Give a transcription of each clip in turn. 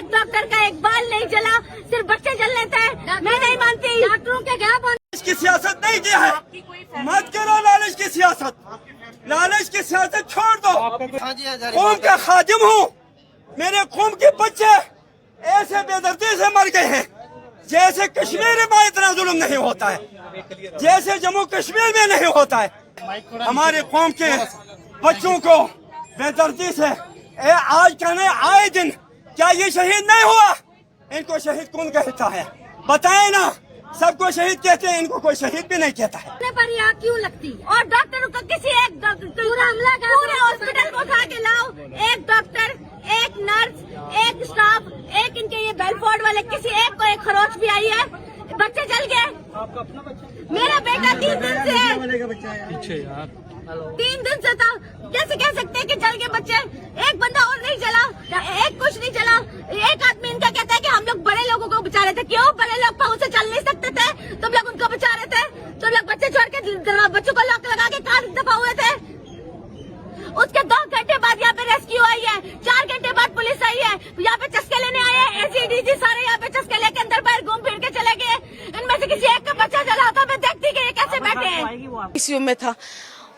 एक डॉक्टर का एक बाल नहीं जला, सिर्फ बच्चे जल लेते हैं। मैं नहीं मानती डॉक्टरों के क्या की सियासत नहीं की है, मत करो लालच की सियासत, लालच की सियासत छोड़ दो। कौम का खादिम हूँ, मेरे कौम के बच्चे ऐसे बेदर्दी से मर गए हैं जैसे कश्मीर में इतना जुल्म नहीं होता है, जैसे जम्मू कश्मीर में नहीं होता है। हमारे कौम के बच्चों को बेदर्दी से आज कहने आए दिन, क्या ये शहीद नहीं हुआ? इनको शहीद कौन कहता है? बताएं ना। सबको शहीद कहते हैं, इनको कोई शहीद भी नहीं कहता है। पर यहाँ क्यों लगती है? और डॉक्टरों का किसी एक पूरे हॉस्पिटल को उठा के लाओ, एक डॉक्टर, एक नर्स, एक स्टाफ, एक इनके ये बेलफोर्ड वाले, किसी एक को एक खरोच भी आई है, बच्चे जल गए। मेरा बेटा 3 दिन से है, 3 दिन से था। कैसे कह सकते हैं कि जल गए बच्चे? एक बंदा और नहीं जला, एक कुछ नहीं जला। एक आदमी इनका कहता है कि हम लोग बड़े लोगों को बचा रहे थे। क्यों? बड़े लोग पाँव से चल नहीं सकते थे, तुम लोग उनको बचा रहे थे। तुम लोग बच्चे छोड़ के बच्चों को लॉक लगा के कहाँ दफा हुए थे? उसके 2 घंटे बाद यहाँ पे रेस्क्यू आई है, 4 घंटे बाद पुलिस आई है, यहाँ पे चस्के लेने आए हैं। एसीडीसी सारे यहाँ पे चस्के लेके अंदर बाहर घूम फिर के चले गए। इनमें से किसी एक का बच्चा जला होता, मैं देखती कि ये कैसे बैठे हैं। आईसीयू में था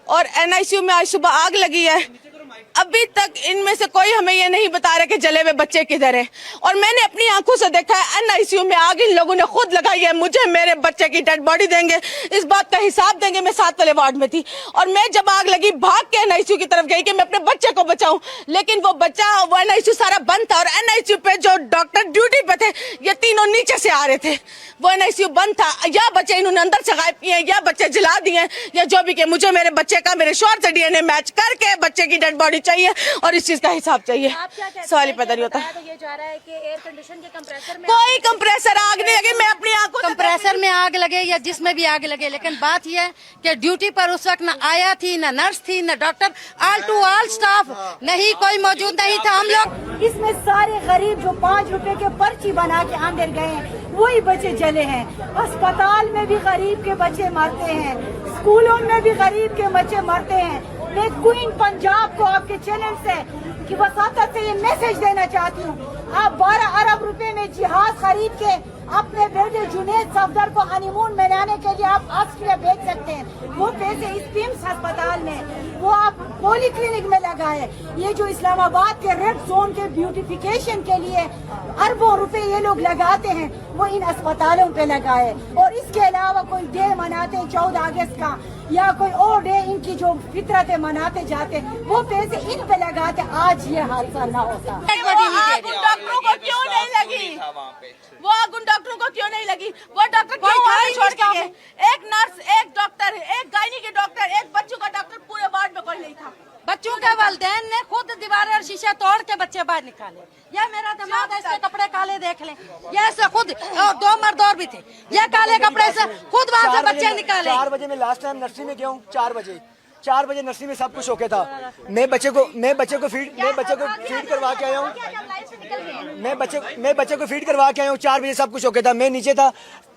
और एनआईसीयू में आज सुबह आग लगी है। अभी तक इनमें से कोई हमें ये नहीं बता रहा कि जले हुए बच्चे किधर है। और मैंने अपनी आंखों से देखा है एनआईसीयू में आग इन लोगों ने खुद लगाई है। मुझे मेरे बच्चे की डेड बॉडी देंगे, इस बात का हिसाब देंगे। मैं 7 वाले वार्ड में थी और मैं जब आग लगी भाग के एनआईसीयू की तरफ गई कि मैं अपने बच्चे को बचाऊं, लेकिन वो एनआईसीयू सारा बंद था। और एनआईसीयू पे जो डॉक्टर ड्यूटी पे थे, ये तीनों नीचे से आ रहे थे। वो एनआईसीयू बंद था। या बच्चे इन्होंने अंदर से गायब किए, या बच्चे जला दिए, या जो भी किया। मुझे मेरे बच्चे का मेरे शोहर से डीएनए मैच करके बच्चे की डेड बॉडी चाहिए और इस चीज का हिसाब चाहिए। सवाल ही पता नहीं होता। ये जा रहा है कि एयर कंडीशन के कंप्रेसर में कोई कंप्रेसर आग नहीं लगी, मैं अपनी आंखों कंप्रेसर में आग लगे या जिसमें भी आग लगे, लेकिन बात यह है कि ड्यूटी पर उस वक्त न आया थी, न नर्स थी, न doctor, all to all staff नहीं, कोई मौजूद नहीं था। हम लोग इसमें सारे गरीब जो 5 रुपए के पर्ची बना के अंदर गए हैं, वही बच्चे जले हैं। अस्पताल में भी गरीब के बच्चे मरते हैं, स्कूलों में भी गरीब के बच्चे मरते हैं। मैं क्वीन पंजाब को आपके चैनल से की वसातत से ये मैसेज देना चाहती हूँ। आप 12 अरब रुपए में जहाज खरीद के अपने बेटे जुनेद सफदर को हनीमून मनाने के लिए आप ऑस्ट्रेलिया भेज सकते हैं। वो पैसे इस पिम्स अस्पताल में वो आप पोली क्लिनिक में लगाए। ये जो इस्लामाबाद के रेड जोन के ब्यूटिफिकेशन के लिए अरबों रुपए ये लोग लगाते हैं, वो इन अस्पतालों पे लगाए। और इसके अलावा कोई डे मनाते हैं 14 अगस्त का, या कोई और डे इनकी जो फितरतें मनाते जाते, वो पैसे इन पे लगाते, आज ये हादसा ना होता। डॉक्टरों को क्यों नहीं लगी? वो आग उन डॉक्टरों को क्यों नहीं लगी? वो डॉक्टर क्यों वहाँ छोड़ के गए? एक नर्स, एक डॉक्टर, एक गायनी के डॉक्टर, एक बच्चों का डॉक्टर, पूरे वार्ड में कोई नहीं था। बच्चों के वालिदैन ने खुद दीवारें और शीशे तोड़ के बच्चे बाहर निकाले। यह मेरा दामाद है, इसके कपड़े काले देख लें। ये ऐसे खुद 2 मर्द और भी थे, ये काले कपड़े से खुद वहाँ से बच्चे निकाले। 4 बजे में लास्ट टाइम नर्सरी में गया हूँ। 4 बजे नर्सरी में सब कुछ ओके था। मैं बच्चे को फीड करवा के आया हूँ। मैं बच्चे को फीड करवा के आया हूँ। 4 बजे सब कुछ ओके था, मैं नीचे था।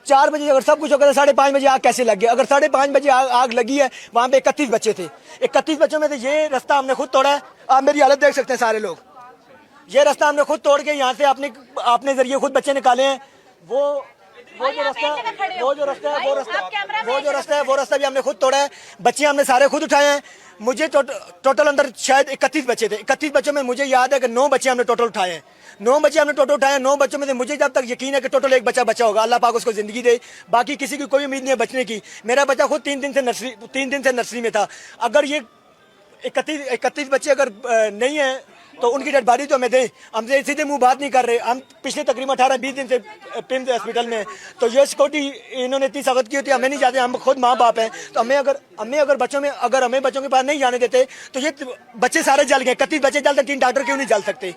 4 बजे अगर सब कुछ होगा तो 5:30 बजे आग कैसे लग गई? अगर 5:30 बजे आग लगी है, वहाँ पे 31 बच्चे थे। 31 बच्चों में से ये रास्ता हमने खुद तोड़ा है। आप मेरी हालत देख सकते हैं सारे लोग। ये रास्ता हमने खुद तोड़ के यहाँ से अपने जरिए खुद बच्चे निकाले हैं। वो जो रास्ता भी हमने खुद तोड़ा है। बच्चे हमने सारे खुद उठाए हैं। मुझे टोटल अंदर शायद 31 बच्चे थे। 31 बच्चों में मुझे याद है कि 9 बच्चे हमने टोटल उठाए हैं। 9 बच्चे हमने टोटल उठाए हैं। 9 बच्चों में से मुझे जब तक यकीन है कि टोटल 1 बच्चा बचा होगा। अल्लाह पाक उसको जिंदगी दे। बाकी किसी की कोई उम्मीद नहीं है बचने की। मेरा बच्चा खुद 3 दिन से नर्सरी में था। अगर ये 31 बच्चे अगर नहीं है तो उनकी डेड बॉडी तो हमें दें। हमसे सीधे मुंह बात नहीं कर रहे। हम पिछले तकरीबन 18-20 दिन से पिम्स हॉस्पिटल में, तो ये सिक्योरिटी इन्होंने इतनी सख्त की होती है। हमें नहीं जाते, हम खुद माँ बाप हैं। तो हमें अगर बच्चों के पास नहीं जाने देते तो ये बच्चे सारे जल गए। 31 बच्चे जलते, 3 डॉक्टर क्यों नहीं जल सकते?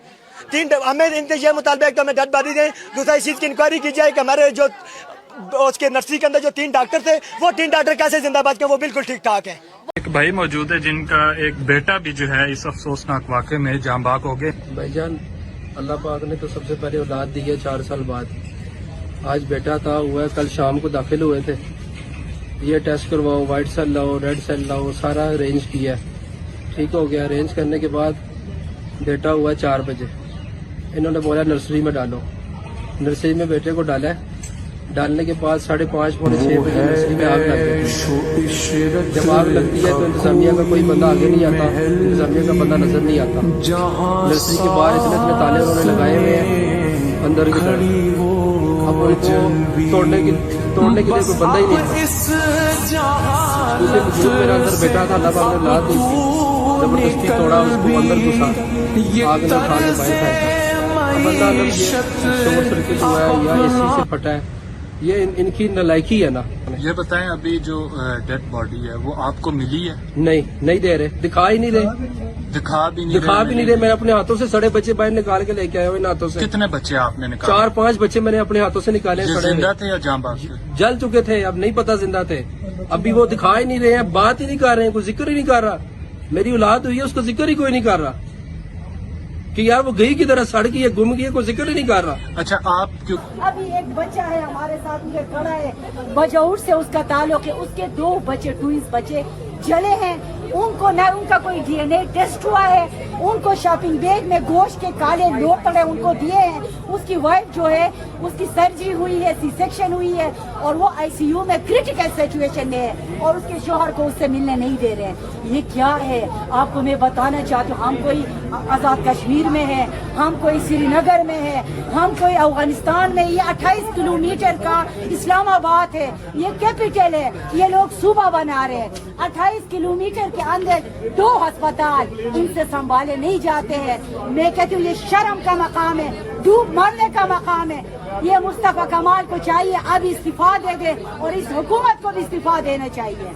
हमें इनसे ये मुतालबा है कि हमें डेड बॉडी दें। दूसरा इस चीज़ की इंक्वायरी की जाए कि हमारे जो उसके नर्सरी के अंदर जो 3 डॉक्टर थे, वो 3 डॉक्टर कैसे जिंदाबाद के, वो बिल्कुल ठीक ठाक है। एक भाई मौजूद है जिनका एक बेटा भी जो है इस अफसोसनाक वाक़े में जाँ बाग हो गए। भाईजान, अल्लाह पाक ने तो सबसे पहले औलाद दी है 4 साल बाद। आज बेटा था हुआ है, कल शाम को दाखिल हुए थे। ये टेस्ट करवाओ, वाइट सेल लाओ, रेड सेल लाओ, सारा अरेंज किया, ठीक हो गया। अरेंज करने के बाद बेटा हुआ 4 बजे। انہوں نے بولا نرسری میں ڈالو. نرسری میں بیٹے کو ڈالا ہے. ڈالنے کے بعد 5:30 پونے 6 بجے نرسری میں آگ لگ گئی. جب آگ لگتی ہے تو انتظامیہ کا کوئی بندہ آگے نہیں آتا, انتظامیہ کا بندہ نظر نہیں آتا. نرسری کے باہر اتنے تالے انہوں نے لگائے ہوئے ہیں اندر کی طرف. اب ان کو توڑنے کے لیے کوئی بندہ ہی نہیں تھا. دوسرے بزرگ میرا اندر بیٹا تھا, اللہ پاک نے لاد دی تھی, زبردستی توڑا, اس کو اندر گھسا, آگ نے اٹھا کے باہر پھینکا. اب اللہ اندر شورٹ سرکٹ ہوا ہے یا اے سی سے پھٹا ہے, یہ ان کی نالائکی ہے نا. یہ بتائیں ابھی جو ڈیڈ باڈی ہے وہ آپ کو ملی ہے؟ نہیں دے رہے, دکھا ہی نہیں رہے, دکھا بھی نہیں رہے. میں اپنے ہاتھوں سے سڑے بچے باہر نکال کے لے کے آیا ہوں ان ہاتھوں سے. کتنے بچے آپ نے نکالے؟ 4-5 بچے میں نے اپنے ہاتھوں سے نکالے. زندہ تھے یا جاں بحق تھے؟ جل چکے تھے, اب نہیں پتا زندہ تھے. ابھی وہ دکھا ہی نہیں رہے ہیں, بات ہی نہیں کر رہے ہیں, کوئی ذکر ہی نہیں کر رہا. میری اولاد ہوئی ہے اس کا ذکر ہی کوئی نہیں کر رہا کہ یار وہ گئی کی طرح سڑ گئی ہے, گم گئی ہے, کوئی ذکر ہی نہیں کر رہا. اچھا آپ کیوں؟ ابھی ایک بچہ ہے ہمارے ساتھ مجھے کھڑا ہے, بجور سے اس کا تعلق ہے, اس کے 2 بچے ٹوئنس بچے جلے ہیں. ان کو نہ ان کا کوئی ڈی این اے ٹیسٹ ہوا ہے, ان کو شاپنگ بیگ میں گوشت کے کالے لوٹڑے ان کو دیے ہیں. اس کی وائف جو ہے اس کی سرجری ہوئی ہے, سی سیکشن ہوئی ہے, اور وہ آئی سی یو میں کریٹیکل سچویشن میں ہے, اور اس کے شوہر کو اس سے ملنے نہیں دے رہے ہیں. یہ کیا ہے آپ کو میں بتانا چاہتی ہوں. ہم کوئی آزاد کشمیر میں ہے, ہم کوئی سری نگر میں ہے, ہم کوئی افغانستان میں. یہ 28 کلومیٹر کا اسلام آباد ہے, یہ کیپٹل ہے. یہ لوگ صوبہ بنا رہے ہیں. 28 کلومیٹر کے اندر 2 ہسپتال, ان سے سنبھالے نہیں جاتے ہیں. میں کہتی ہوں یہ شرم کا مقام ہے, ڈوب مرنے کا مقام ہے. یہ مصطفیٰ کمال کو چاہیے اب استعفیٰ دے دے, اور اس حکومت کو بھی استعفیٰ دینا چاہیے.